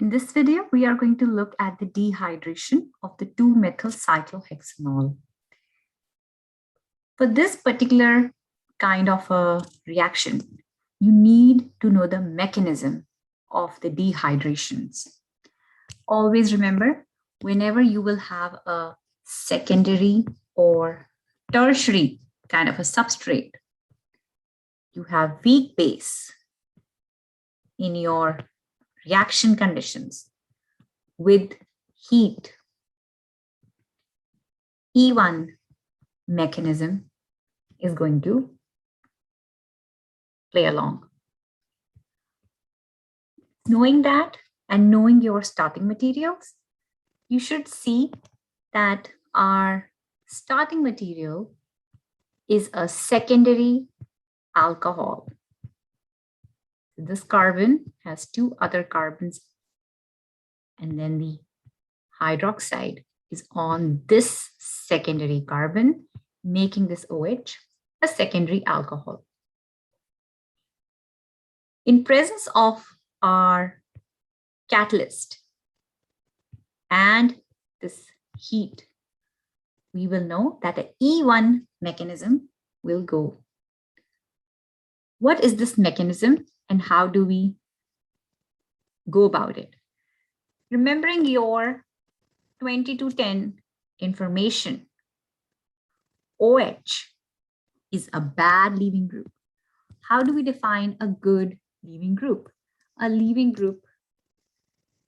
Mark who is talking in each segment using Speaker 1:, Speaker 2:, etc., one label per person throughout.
Speaker 1: In this video, we are going to look at the dehydration of the 2-methyl cyclohexanol. For this particular kind of a reaction, you need to know the mechanism of the dehydrations. Always remember, whenever you will have a secondary or tertiary kind of a substrate, you have weak base in your reaction conditions with heat. E1 mechanism is going to play along. Knowing that and knowing your starting materials, you should see that our starting material is a secondary alcohol. This carbon has 2 other carbons, and then the hydroxide is on this secondary carbon, making this OH a secondary alcohol. In presence of our catalyst and this heat, we will know that the E1 mechanism will go. What is this mechanism and how do we go about it? Remembering your 20-10 information, OH is a bad leaving group. How do we define a good leaving group? A leaving group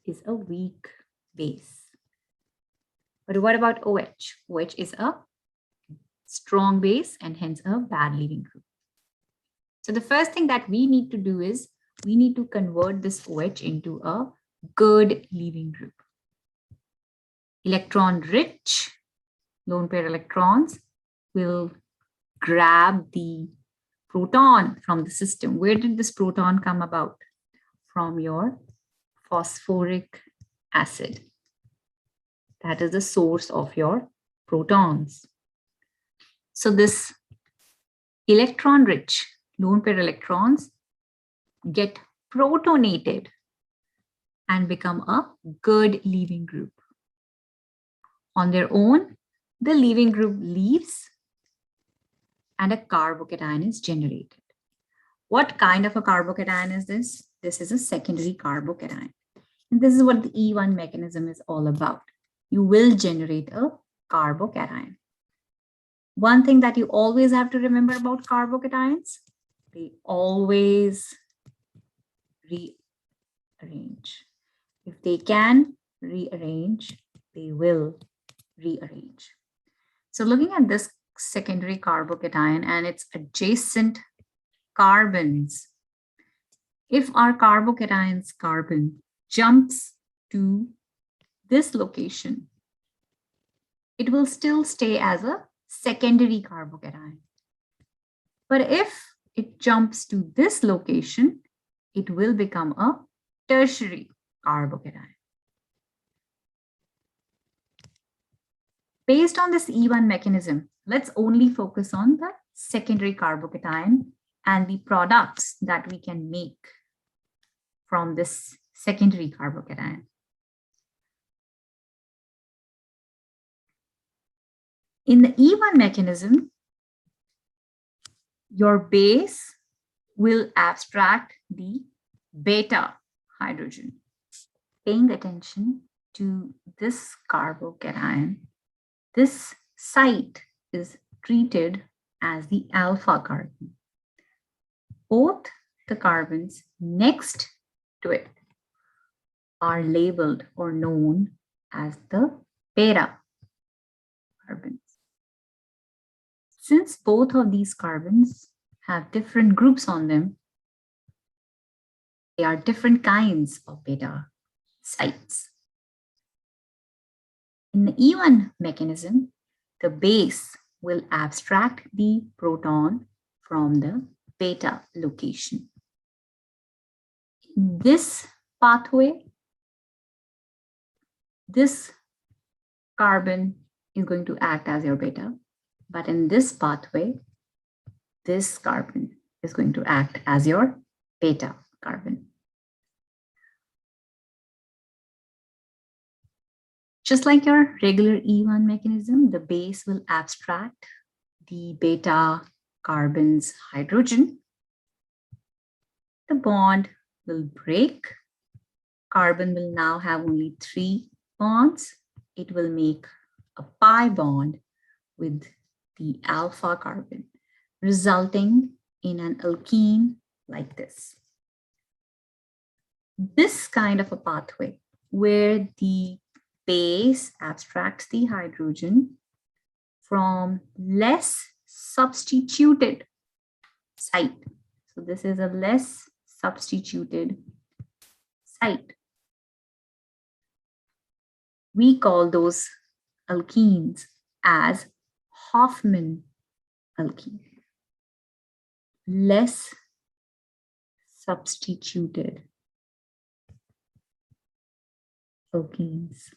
Speaker 1: is a weak base. But what about OH? OH is a strong base and hence a bad leaving group. So the first thing that we need to do is we need to convert this OH into a good leaving group. Electron-rich lone pair electrons will grab the proton from the system. Where did this proton come about? From your phosphoric acid. That is the source of your protons. So this electron-rich lone pair electrons get protonated and become a good leaving group. On their own, the leaving group leaves and a carbocation is generated. What kind of a carbocation is this? This is a secondary carbocation. And this is what the E1 mechanism is all about. You will generate a carbocation. One thing that you always have to remember about carbocations, they always rearrange. If they can rearrange, they will rearrange. So looking at this secondary carbocation and its adjacent carbons, if our carbocation's carbon jumps to this location, it will still stay as a secondary carbocation. But if it jumps to this location, it will become a tertiary carbocation. Based on this E1 mechanism, let's only focus on the secondary carbocation and the products that we can make from this secondary carbocation. In the E1 mechanism, your base will abstract the beta hydrogen. Paying attention to this carbocation, this site is treated as the alpha carbon. Both the carbons next to it are labeled or known as the beta carbons. Since both of these carbons have different groups on them, they are different kinds of beta sites. In the E1 mechanism, the base will abstract the proton from the beta location. In this pathway, this carbon is going to act as your beta, but in this pathway, this carbon is going to act as your beta carbon. Just like your regular E1 mechanism, the base will abstract the beta carbon's hydrogen. The bond will break. Carbon will now have only 3 bonds. It will make a pi bond with the alpha carbon, resulting in an alkene like this. This kind of a pathway where the base abstracts the hydrogen from less substituted site. So this is a less substituted site. We call those alkenes as Hoffman alkene. Less substituted alkenes.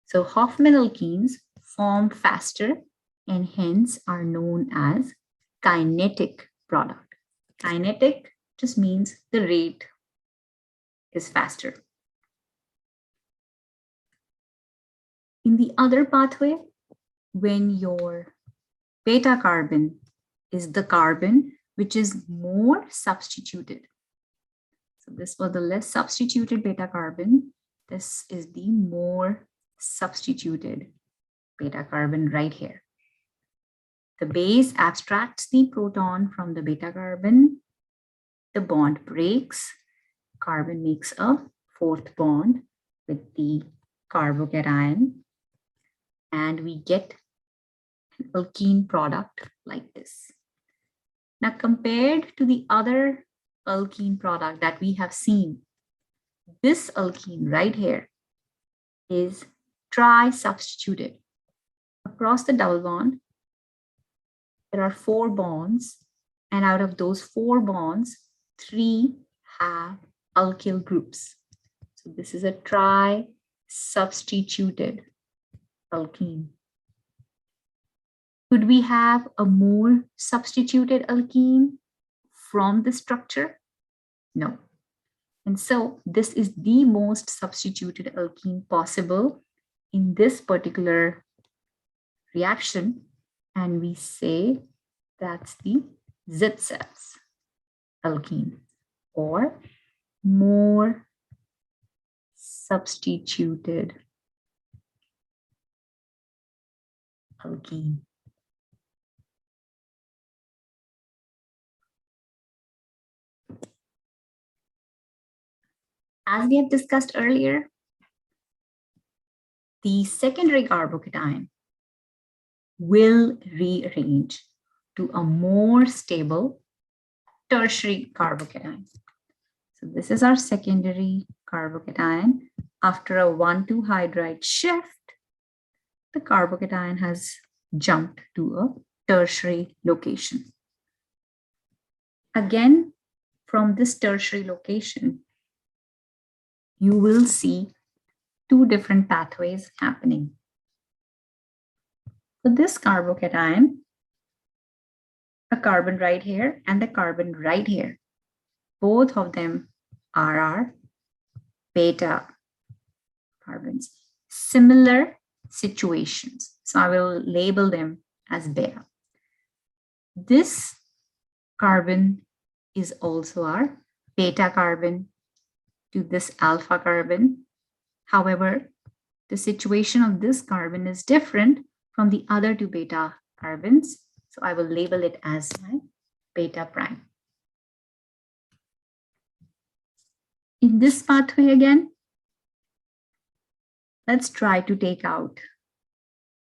Speaker 1: So Hoffman alkenes form faster and hence are known as kinetic product. Kinetic just means the rate is faster. In the other pathway, when your beta carbon is the carbon which is more substituted. So this was the less substituted beta carbon. This is the more substituted beta carbon right here. The base abstracts the proton from the beta carbon. The bond breaks. Carbon makes a 4th bond with the carbocation. And we get an alkene product like this. Now, compared to the other alkene product that we have seen, this alkene right here is tri-substituted. Across the double bond, there are 4 bonds, and out of those 4 bonds, 3 have alkyl groups. So this is a tri-substituted alkene. Could we have a more substituted alkene from the structure? No. And so this is the most substituted alkene possible in this particular reaction. And we say that's the Zitzef's alkene, or more substituted alkene. As we have discussed earlier, the secondary carbocation will rearrange to a more stable tertiary carbocation. So this is our secondary carbocation. After a 1,2 hydride shift, the carbocation has jumped to a tertiary location. Again, from this tertiary location, you will see 2 different pathways happening. So this carbocation, a carbon right here and the carbon right here, both of them are our beta carbons. Similar situations. So I will label them as beta. This carbon is also our beta carbon to this alpha carbon. However, the situation of this carbon is different from the other 2 beta carbons. So I will label it as my beta prime. In this pathway again, let's try to take out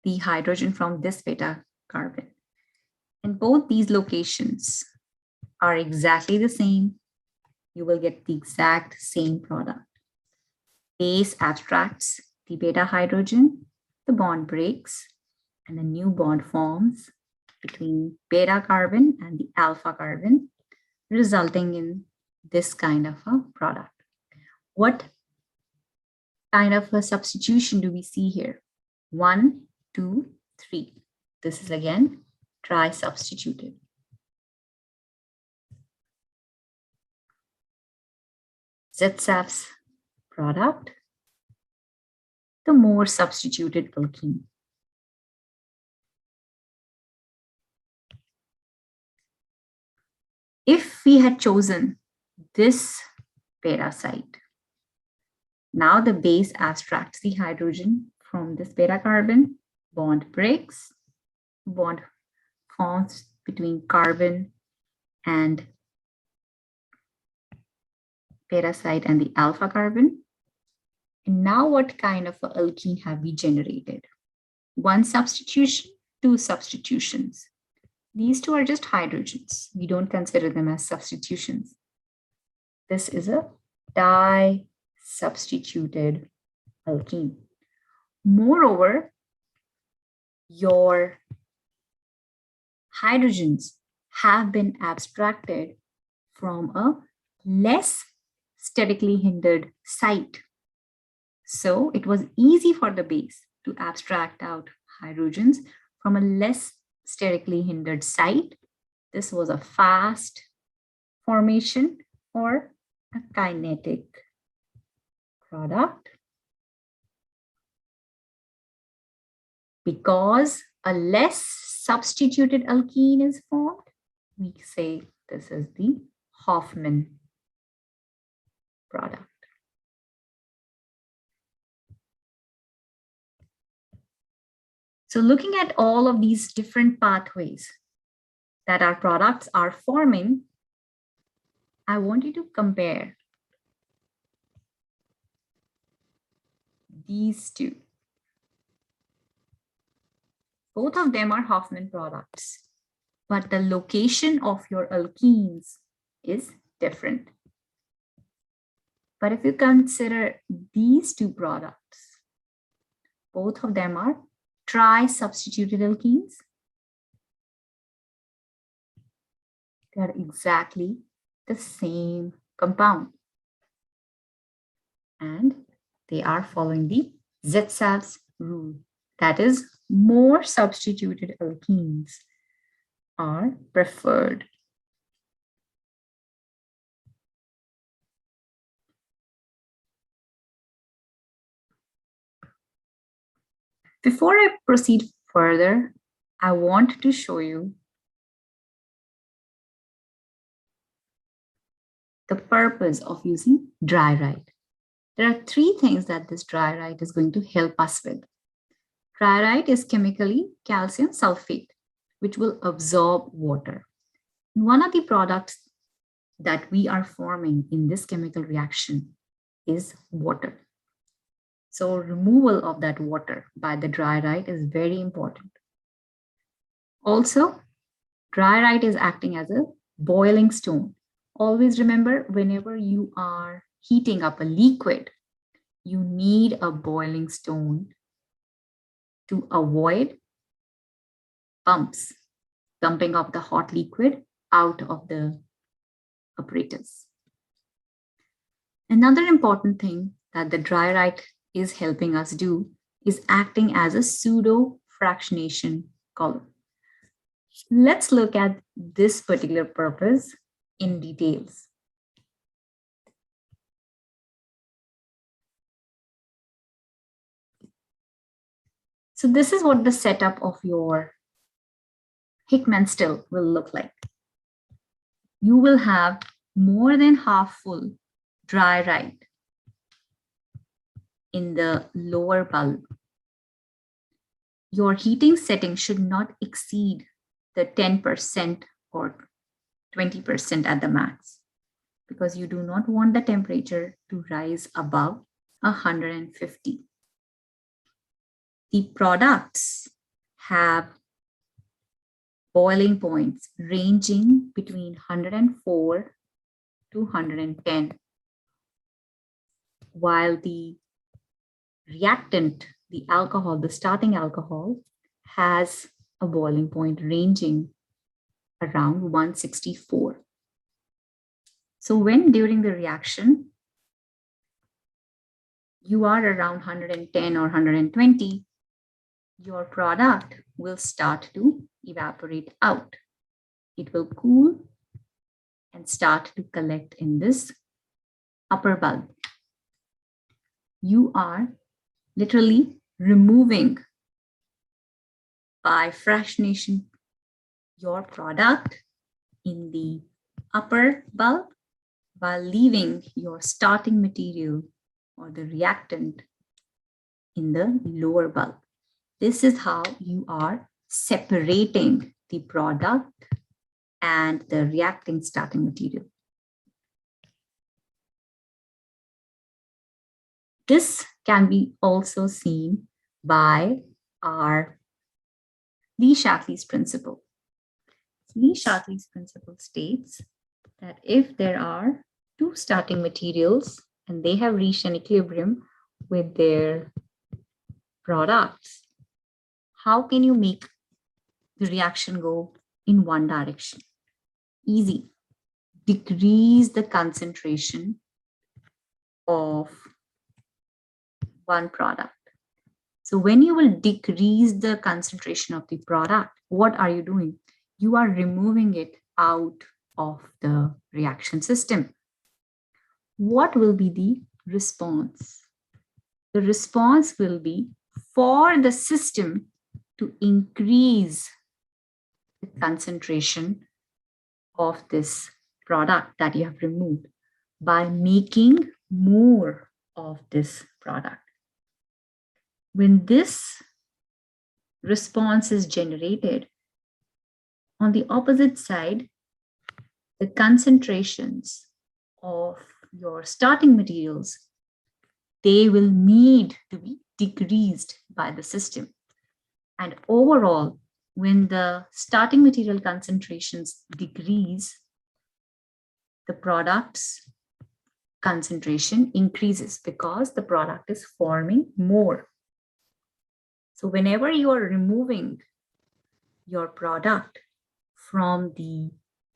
Speaker 1: the hydrogen from this beta carbon. And both these locations are exactly the same. You will get the exact same product. Base abstracts the beta hydrogen, the bond breaks, and a new bond forms between beta carbon and the alpha carbon, resulting in this kind of a product. What kind of a substitution do we see here? 1, 2, 3. This is again tri-substituted. ZSAF's product, the more substituted alkene. If we had chosen this beta site, now the base abstracts the hydrogen from this beta carbon, bond breaks, bond forms between carbon and beta site and the alpha carbon. And now what kind of an alkene have we generated? One substitution, two substitutions. These two are just hydrogens. We don't consider them as substitutions. This is a di-substituted alkene. Moreover, your hydrogens have been abstracted from a less statically hindered site. So it was easy for the base to abstract out hydrogens from a less statically hindered site. This was a fast formation or a kinetic product. Because a less substituted alkene is formed, we say this is the Hoffman product. So looking at all of these different pathways that our products are forming, I want you to compare these two. Both of them are Hoffman products, but the location of your alkenes is different. But if you consider these two products, both of them are tri-substituted alkenes. They are exactly the same compound. And they are following the ZSAF's rule. That is, more substituted alkenes are preferred. Before I proceed further, I want to show you the purpose of using dry write. There are three things that this dry write is going to help us with. Dry write is chemically calcium sulfate, which will absorb water. One of the products that we are forming in this chemical reaction is water. So removal of that water by the dry write is very important. Also, dry write is acting as a boiling stone. Always remember, whenever you are heating up a liquid, you need a boiling stone to avoid bumps, dumping of the hot liquid out of the apparatus. Another important thing that the dry write is helping us do is acting as a pseudo fractionation column. Let's look at this particular purpose in details. So this is what the setup of your Hickman still will look like. You will have more than half full dry write in the lower bulb. Your heating setting should not exceed the 10% or 20% at the max, because you do not want the temperature to rise above 150. The products have boiling points ranging between 104 to 110, while the reactant, the alcohol, the starting alcohol, has a boiling point ranging around 164. So when during the reaction, you are around 110 or 120, your product will start to evaporate out. It will cool and start to collect in this upper bulb. You are literally removing by fractionation your product in the upper bulb while leaving your starting material or the reactant in the lower bulb. This is how you are separating the product and the reacting starting material. This can be also seen by our Lee-Shatley's principle. Lee-Shatley's principle states that if there are two starting materials and they have reached an equilibrium with their products, how can you make the reaction go in one direction? Easy. Decrease the concentration of one product. So when you will decrease the concentration of the product, what are you doing? You are removing it out of the reaction system. What will be the response? The response will be for the system to increase the concentration of this product that you have removed by making more of this product. When this response is generated, on the opposite side, the concentrations of your starting materials, they will need to be decreased by the system. And overall, when the starting material concentrations decrease, the product's concentration increases because the product is forming more. So whenever you are removing your product from the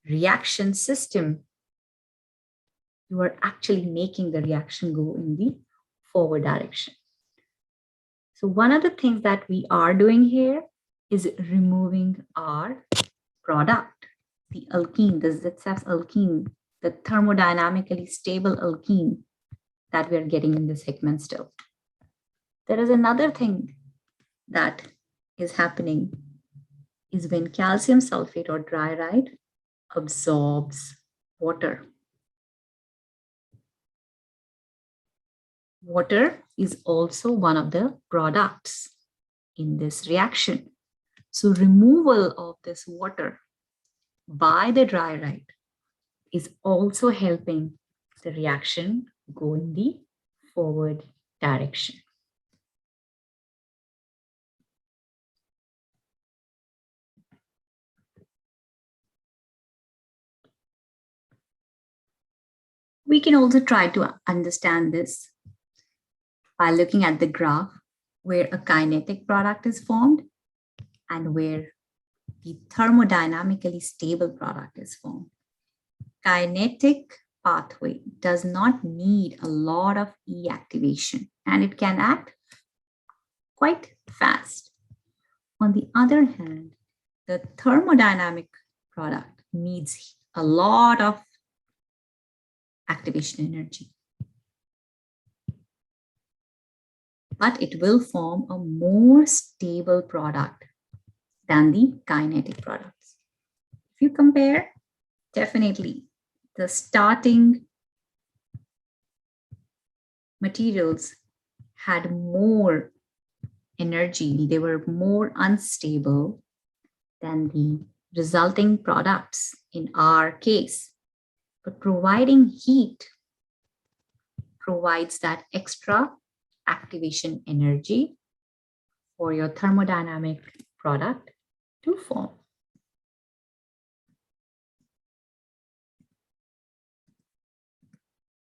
Speaker 1: reaction system, you are actually making the reaction go in the forward direction. So one of the things that we are doing here is removing our product, the alkene, the ZSAF alkene, the thermodynamically stable alkene that we are getting in the segment still. There is another thing that is happening is when calcium sulfate or diarite absorbs water. Water is also one of the products in this reaction. So removal of this water by the diarite is also helping the reaction go in the forward direction. We can also try to understand this by looking at the graph where a kinetic product is formed and where the thermodynamically stable product is formed. Kinetic pathway does not need a lot of E activation and it can act quite fast. On the other hand, the thermodynamic product needs a lot of activation energy. But it will form a more stable product than the kinetic products. If you compare, definitely the starting materials had more energy, they were more unstable than the resulting products in our case. But providing heat provides that extra activation energy for your thermodynamic product to form.